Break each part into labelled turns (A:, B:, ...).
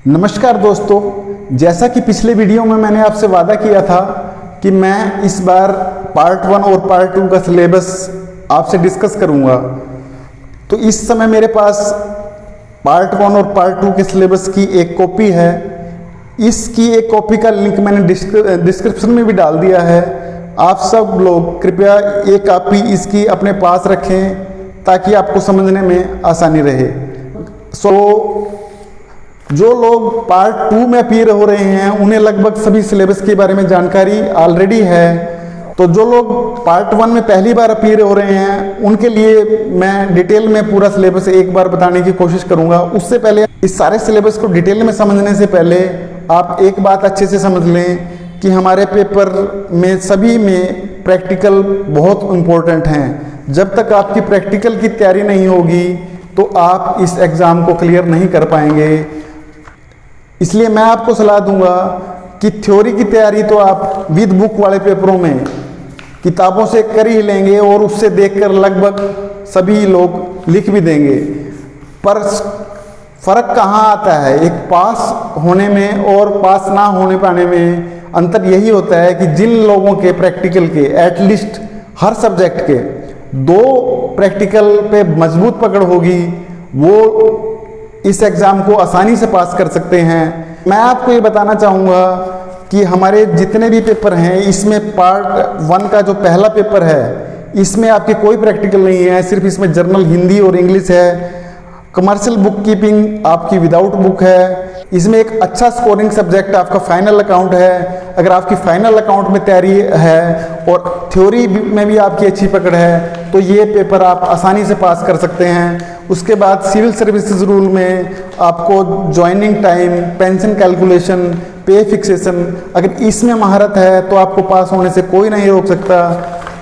A: नमस्कार दोस्तों, जैसा कि पिछले वीडियो में मैंने आपसे वादा किया था कि मैं इस बार पार्ट 1 और पार्ट 2 का सिलेबस आपसे डिस्कस करूंगा। तो इस समय मेरे पास पार्ट 1 और पार्ट 2 के सिलेबस की एक कॉपी है। इसकी एक कॉपी का लिंक मैंने डिस्क्रिप्शन में भी डाल दिया है। आप सब लोग कृपया एक कॉपी इसकी अपने पास रखें ताकि आपको समझने में आसानी रहे। जो लोग पार्ट 2 में अपीयर हो रहे हैं उन्हें लगभग सभी सिलेबस के बारे में जानकारी ऑलरेडी है। तो जो लोग पार्ट 1 में पहली बार अपीयर हो रहे हैं उनके लिए मैं डिटेल में पूरा सिलेबस एक बार बताने की कोशिश करूंगा। उससे पहले इस सारे सिलेबस को डिटेल में समझने से पहले आप एक बात अच्छे से समझ लें कि हमारे पेपर में सभी में प्रैक्टिकल बहुत इम्पोर्टेंट हैं। जब तक आपकी प्रैक्टिकल की तैयारी नहीं होगी तो आप इस एग्ज़ाम को क्लियर नहीं कर पाएंगे। इसलिए मैं आपको सलाह दूंगा कि थ्योरी की तैयारी तो आप विद बुक वाले पेपरों में किताबों से कर ही लेंगे और उससे देखकर लगभग सभी लोग लिख भी देंगे। पर फर्क कहाँ आता है एक पास होने में और पास ना होने पाने में? अंतर यही होता है कि जिन लोगों के प्रैक्टिकल के एटलीस्ट हर सब्जेक्ट के 2 प्रैक्टिकल पे मजबूत पकड़ होगी वो इस एग्ज़ाम को आसानी से पास कर सकते हैं। मैं आपको ये बताना चाहूँगा कि हमारे जितने भी पेपर हैं इसमें पार्ट 1 का जो पहला पेपर है इसमें आपके कोई प्रैक्टिकल नहीं है, सिर्फ इसमें जर्नल हिंदी और इंग्लिश है। कमर्शियल बुक कीपिंग आपकी विदाउट बुक है। इसमें एक अच्छा स्कोरिंग सब्जेक्ट आपका फाइनल अकाउंट है। अगर आपकी फाइनल अकाउंट में तैयारी है और थ्योरी में भी आपकी अच्छी पकड़ है तो ये पेपर आप आसानी से पास कर सकते हैं। उसके बाद सिविल सर्विसेज रूल में आपको ज्वाइनिंग टाइम, पेंशन कैलकुलेशन, पे फिक्सेशन, अगर इसमें महारत है तो आपको पास होने से कोई नहीं रोक सकता।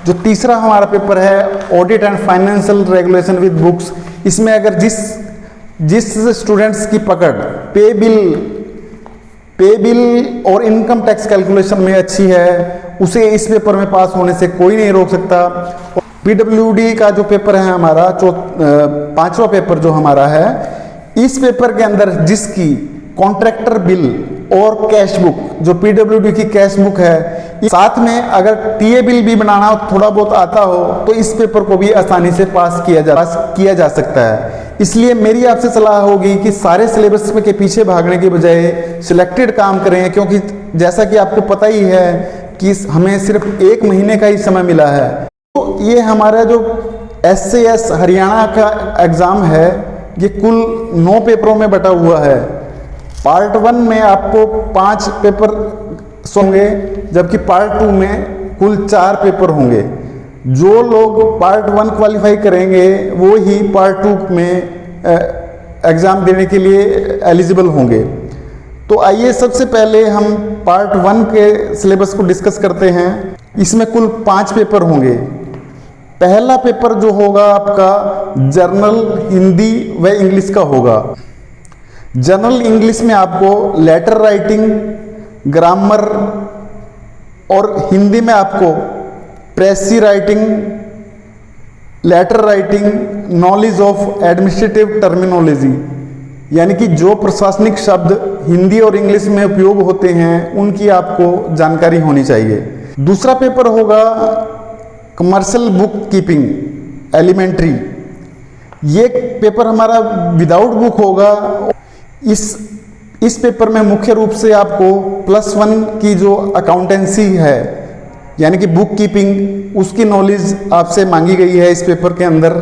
A: जो तीसरा हमारा पेपर है audit and financial regulation with books, इसमें अगर जिस स्टूडेंट्स की पकड़ पे बिल और इनकम टैक्स कैलकुलेशन में अच्छी है उसे इस पेपर में पास होने से कोई नहीं रोक सकता। पीडब्ल्यूडी का जो पेपर है हमारा 5वां पेपर जो हमारा है, इस पेपर के अंदर जिसकी कॉन्ट्रैक्टर बिल और कैश बुक जो पीडब्ल्यूडी की कैश बुक है, साथ में अगर टीए बिल भी बनाना थोड़ा बहुत आता हो तो इस पेपर को भी आसानी से पास किया जा सकता है। इसलिए मेरी आपसे सलाह होगी कि सारे सिलेबस के पीछे भागने के बजाय सिलेक्टेड काम करें, क्योंकि जैसा कि आपको पता ही है कि हमें सिर्फ 1 महीने का ही समय मिला है। तो ये हमारा जो SCS हरियाणा का एग्ज़ाम है ये कुल 9 पेपरों में बटा हुआ है। पार्ट 1 में आपको 5 पेपर होंगे जबकि पार्ट 2 में कुल 4 पेपर होंगे। जो लोग पार्ट 1 क्वालिफाई करेंगे वो ही पार्ट 2 में एग्ज़ाम देने के लिए एलिजिबल होंगे। तो आइए सबसे पहले हम पार्ट 1 के सिलेबस को डिस्कस करते हैं। इसमें कुल 5 पेपर होंगे। पहला पेपर जो होगा आपका जर्नल हिंदी व इंग्लिश का होगा। जर्नल इंग्लिश में आपको लेटर राइटिंग, ग्रामर और हिंदी में आपको precis writing, letter writing, knowledge of administrative terminology, यानी कि जो प्रशासनिक शब्द हिंदी और इंग्लिश में उपयोग होते हैं उनकी आपको जानकारी होनी चाहिए। दूसरा पेपर होगा कमर्शियल बुक कीपिंग एलिमेंट्री। ये पेपर हमारा विदाउट बुक होगा। इस पेपर में मुख्य रूप से आपको +1 की जो अकाउंटेंसी है यानी कि बुक कीपिंग उसकी नॉलेज आपसे मांगी गई है इस पेपर के अंदर।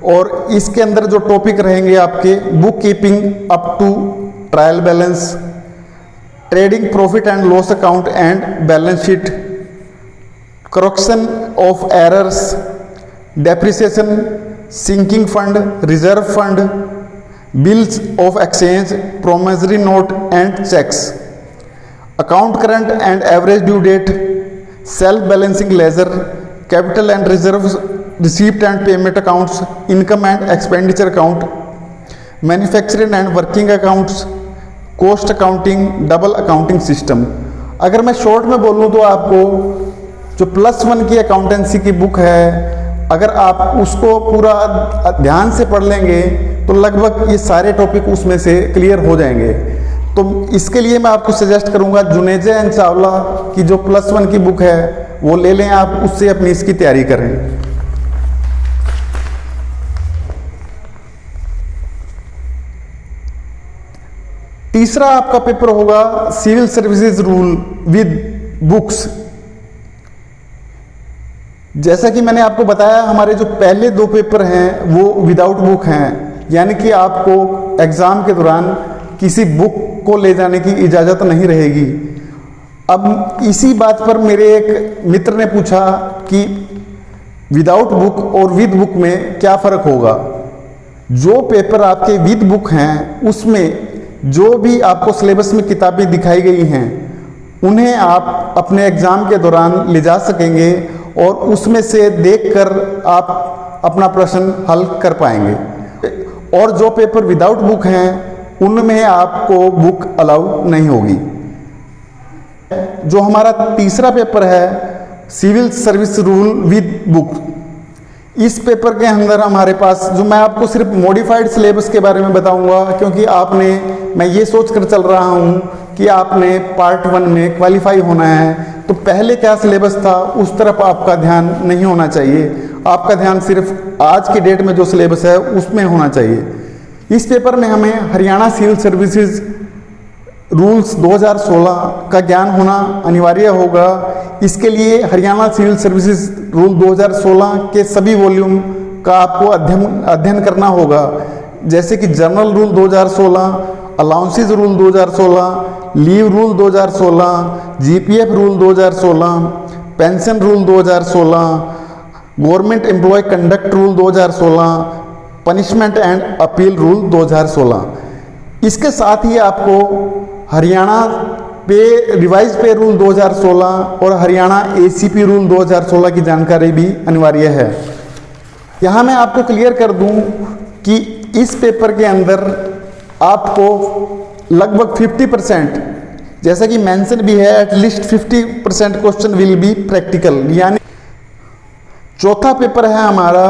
A: और इसके अंदर जो टॉपिक रहेंगे आपके book keeping up to trial balance, trading profit and loss account and balance sheet, correction of errors, depreciation, sinking fund, reserve fund, bills of exchange, promissory note and cheques, account current and average due date, self balancing ledger, capital and reserve, receipt and payment accounts, income and expenditure account, manufacturing and working accounts, cost accounting, double accounting system. अगर मैं short में बोलूँ तो आपको जो +1 की accountancy की book है अगर आप उसको पूरा ध्यान से पढ़ लेंगे तो लगभग ये सारे टॉपिक उसमें से क्लियर हो जाएंगे। तो इसके लिए मैं आपको सजेस्ट करूंगा जुनेजा एंड चावला की जो +1 की बुक है वो ले लें आप, उससे अपनी इसकी तैयारी करें। तीसरा आपका पेपर होगा civil services rule with books. जैसा कि मैंने आपको बताया, हमारे जो पहले 2 पेपर हैं वो विदाउट बुक हैं, यानी कि आपको एग्जाम के दौरान किसी बुक को ले जाने की इजाज़त नहीं रहेगी। अब इसी बात पर मेरे एक मित्र ने पूछा कि विदाउट बुक और विद बुक में क्या फ़र्क होगा। जो पेपर आपके विद बुक हैं उसमें जो भी आपको सिलेबस में किताबें दिखाई गई हैं उन्हें आप अपने एग्ज़ाम के दौरान ले जा सकेंगे और उसमें से देखकर आप अपना प्रश्न हल कर पाएंगे। और जो पेपर विदाउट बुक हैं उनमें आपको बुक अलाउ नहीं होगी। जो हमारा तीसरा पेपर है civil service rule with book, इस पेपर के अंदर हमारे पास जो मैं आपको सिर्फ मॉडिफाइड सिलेबस के बारे में बताऊंगा, क्योंकि मैं ये सोच कर चल रहा हूँ कि आपने पार्ट 1 में क्वालिफाई होना है, तो पहले क्या सिलेबस था उस तरफ आपका ध्यान नहीं होना चाहिए। आपका ध्यान सिर्फ आज की डेट में जो सिलेबस है उसमें होना चाहिए। इस पेपर में हमें हरियाणा सिविल सर्विसेज रूल्स 2016 का ज्ञान होना अनिवार्य होगा। इसके लिए हरियाणा सिविल सर्विसेज रूल 2016 के सभी वॉल्यूम का आपको अध्ययन करना होगा, जैसे कि general rule 2016, allowances rule 2016, leave rule 2016, GPF rule 2016, pension rule 2016, government employ conduct rule 2016, punishment and appeal rule 2016। इसके साथ ही आपको हरियाणा रिवाइज पे रूल 2016 और हरियाणा एसीपी रूल 2016 की जानकारी भी अनिवार्य है। यहाँ मैं आपको क्लियर कर दूं कि इस पेपर के अंदर आपको लगभग 50%, जैसा कि मेंशन भी है, at least 50% question will be practical. यानी चौथा पेपर है हमारा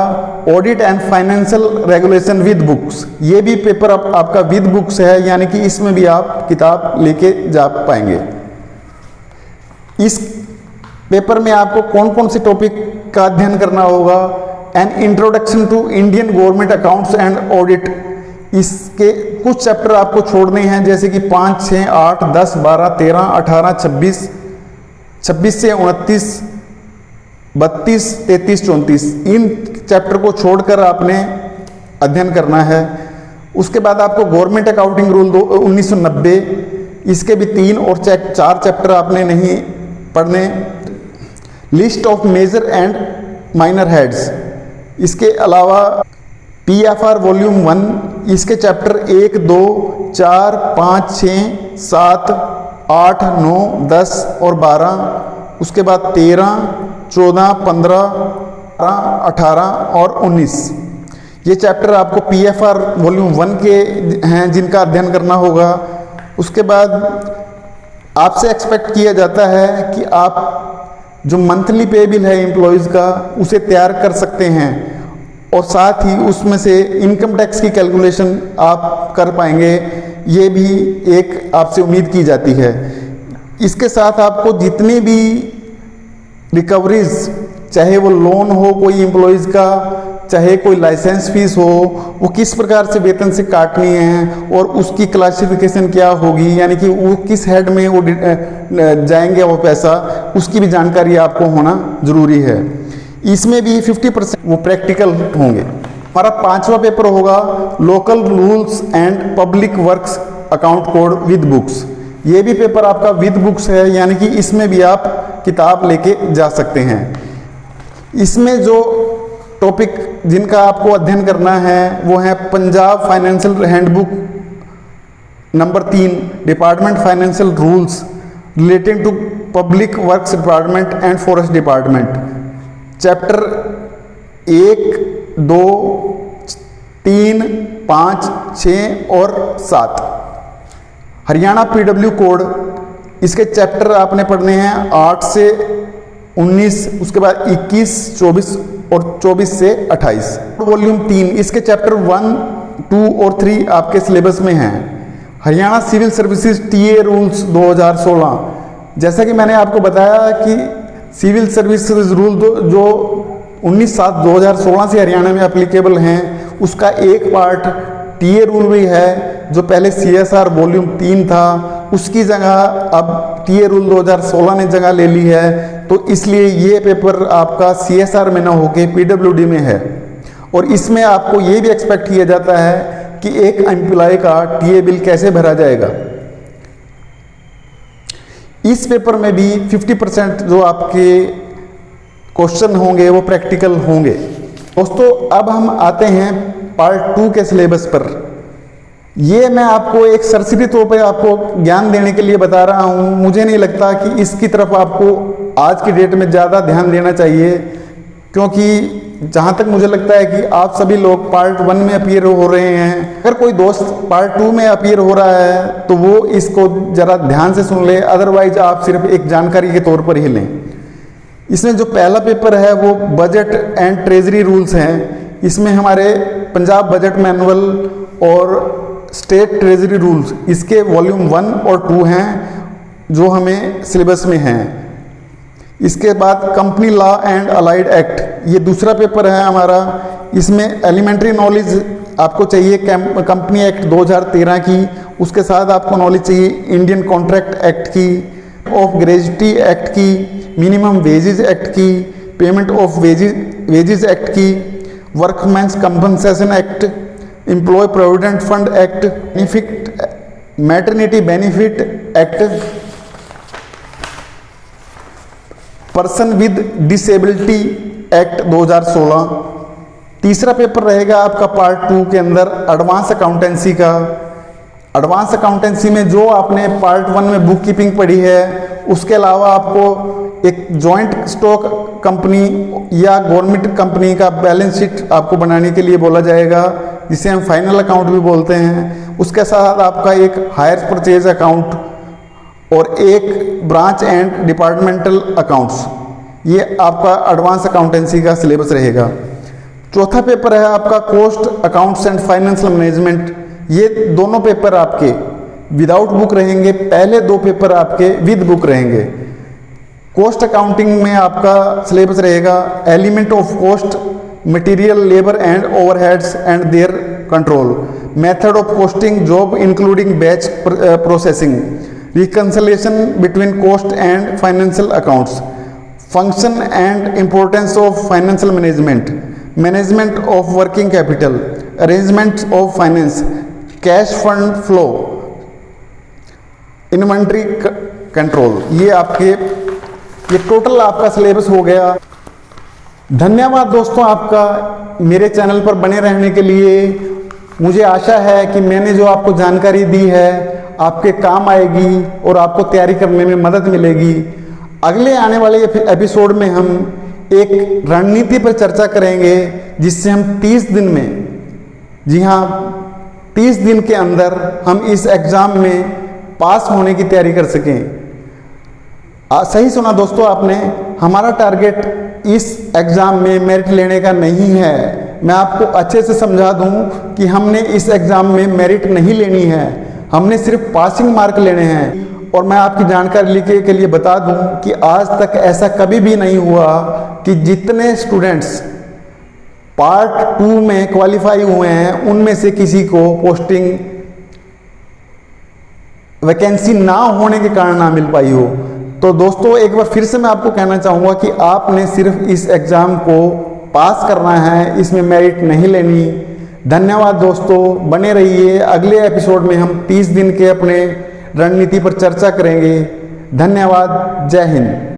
A: audit and financial regulation with books. ये भी पेपर आपका विद बुक्स है, यानी कि इसमें भी आप किताब लेके जा पाएंगे। इस पेपर में आपको कौन कौन से टॉपिक का अध्ययन करना होगा। An introduction to Indian government accounts and audit, इसके कुछ चैप्टर आपको छोड़ने हैं, जैसे कि 5, 6, 8, 10, 12, 13, 18, 26, 26 से 29, 32, 33, 34, इन चैप्टर को छोड़कर आपने अध्ययन करना है। उसके बाद आपको गवर्नमेंट अकाउंटिंग रूल 1990, इसके भी 3 और 4 चैप्टर आपने नहीं पढ़ने। List of major and minor heads, इसके अलावा पीएफआर वॉल्यूम 1, इसके चैप्टर 1, 2, 4, 5, 6, 7, 8, 9, 10 और 12, उसके बाद 13, 14, 15, 18 और 19, ये चैप्टर आपको पीएफआर वॉल्यूम 1 के हैं जिनका अध्ययन करना होगा। उसके बाद आपसे एक्सपेक्ट किया जाता है कि आप जो मंथली पे बिल है एम्प्लॉयज़ का उसे तैयार कर सकते हैं और साथ ही उसमें से इनकम टैक्स की कैलकुलेशन आप कर पाएंगे, ये भी एक आपसे उम्मीद की जाती है। इसके साथ आपको जितनी भी रिकवरीज, चाहे वो लोन हो कोई एम्प्लॉयज़ का, चाहे कोई लाइसेंस फीस हो, वो किस प्रकार से वेतन से काटनी है और उसकी क्लासिफिकेशन क्या होगी, यानी कि वो किस हेड में वो जाएंगे वो पैसा, उसकी भी जानकारी आपको होना ज़रूरी है। इसमें भी 50% वो प्रैक्टिकल होंगे। हमारा 5वां पेपर होगा local rules and public works account code with books. ये भी पेपर आपका विद बुक्स है, यानी कि इसमें भी आप किताब लेके जा सकते हैं। इसमें जो टॉपिक जिनका आपको अध्ययन करना है वो है Punjab financial handbook number 3, department financial rules relating to public works department and forest department, chapter 1, 2, 3, 5, 6 और 7। हरियाणा पीडब्ल्यू कोड, इसके चैप्टर आपने पढ़ने हैं 8 से 19, उसके बाद 21, 24 और 24 से 28। वॉल्यूम 3, इसके चैप्टर 1, 2 और 3 आपके सिलेबस में हैं। Haryana civil services TA rules 2016। जैसा कि मैंने आपको बताया कि सिविल सर्विसेज रूल जो 19/7/2016 से हरियाणा में एप्लीकेबल हैं, उसका एक पार्ट टीए रूल भी है जो पहले सीएसआर वॉल्यूम 3 था, उसकी जगह अब टीए रूल 2016 ने जगह ले ली है। तो इसलिए ये पेपर आपका सीएसआर में ना होके पीडब्ल्यूडी में है। और इसमें आपको ये भी एक्सपेक्ट किया जाता है कि एक एम्प्लॉय का टीए बिल कैसे भरा जाएगा। इस पेपर में भी 50% जो आपके क्वेश्चन होंगे वो प्रैक्टिकल होंगे। दोस्तों अब हम आते हैं पार्ट 2 के सिलेबस पर। ये मैं आपको एक सरसरी तौर पर आपको ज्ञान देने के लिए बता रहा हूँ। मुझे नहीं लगता कि इसकी तरफ आपको आज की डेट में ज़्यादा ध्यान देना चाहिए, क्योंकि जहाँ तक मुझे लगता है कि आप सभी लोग पार्ट 1 में अपीयर हो रहे हैं। अगर कोई दोस्त पार्ट 2 में अपीयर हो रहा है तो वो इसको ज़रा ध्यान से सुन ले, अदरवाइज आप सिर्फ एक जानकारी के तौर पर ही लें। इसमें जो पहला पेपर है वो बजट एंड ट्रेजरी रूल्स हैं। इसमें हमारे पंजाब बजट मैनुअल और स्टेट ट्रेजरी रूल्स, इसके वॉल्यूम 1 और 2 हैं जो हमें सिलेबस में हैं। इसके बाद company law and allied act, ये दूसरा पेपर है हमारा। इसमें एलिमेंट्री नॉलेज आपको चाहिए कंपनी एक्ट 2013 की, उसके साथ आपको नॉलेज चाहिए इंडियन कॉन्ट्रैक्ट एक्ट की, ऑफ ग्रेजुटी एक्ट की, मिनिमम वेजेस एक्ट की, पेमेंट ऑफ वेजेस एक्ट की, workman's compensation act, employ provident fund act, benefit maternity benefit act, person with disability act 2016। तीसरा पेपर रहेगा आपका पार्ट 2 के अंदर एडवांस अकाउंटेंसी का। एडवांस अकाउंटेंसी में जो आपने पार्ट 1 में बुक कीपिंग पढ़ी है, उसके अलावा आपको एक जॉइंट स्टॉक कंपनी या गवर्नमेंट कंपनी का बैलेंस शीट आपको बनाने के लिए बोला जाएगा, जिसे हम फाइनल अकाउंट भी बोलते हैं। उसके साथ आपका एक हायर परचेज अकाउंट और एक ब्रांच एंड डिपार्टमेंटल अकाउंट्स, ये आपका एडवांस अकाउंटेंसी का सिलेबस रहेगा। चौथा पेपर है आपका cost accounts and financial management. ये दोनों पेपर आपके विदाउट बुक रहेंगे, पहले 2 पेपर आपके विद बुक रहेंगे। कॉस्ट अकाउंटिंग में आपका सिलेबस रहेगा element of cost, material, labour and overheads and their control, method of costing, job including batch processing, reconciliation between cost and financial accounts, function and importance of financial management, management of working capital, arrangements of finance, cash fund flow, inventory control। ये total आपका syllabus हो गया। धन्यवाद दोस्तों आपका मेरे channel पर बने रहने के लिए। मुझे आशा है कि मैंने जो आपको जानकारी दी है आपके काम आएगी और आपको तैयारी करने में मदद मिलेगी। अगले आने वाले एपिसोड में हम एक रणनीति पर चर्चा करेंगे, जिससे हम 30 दिन में, जी हाँ 30 दिन के अंदर हम इस एग्ज़ाम में पास होने की तैयारी कर सकें। सही सुना दोस्तों आपने, हमारा टारगेट इस एग्ज़ाम में मेरिट लेने का नहीं है। मैं आपको अच्छे से समझा दूं कि हमने इस एग्ज़ाम में मेरिट नहीं लेनी है, हमने सिर्फ पासिंग मार्क लेने हैं। और मैं आपकी जानकारी के लिए बता दूं कि आज तक ऐसा कभी भी नहीं हुआ कि जितने स्टूडेंट्स पार्ट 2 में क्वालिफाई हुए हैं उनमें से किसी को पोस्टिंग वैकेंसी ना होने के कारण ना मिल पाई हो। तो दोस्तों एक बार फिर से मैं आपको कहना चाहूँगा कि आपने सिर्फ इस एग्ज़ाम को पास करना है, इसमें मेरिट नहीं लेनी। धन्यवाद दोस्तों, बने रहिए। अगले एपिसोड में हम 30 दिन के अपने रणनीति पर चर्चा करेंगे। धन्यवाद, जय हिंद।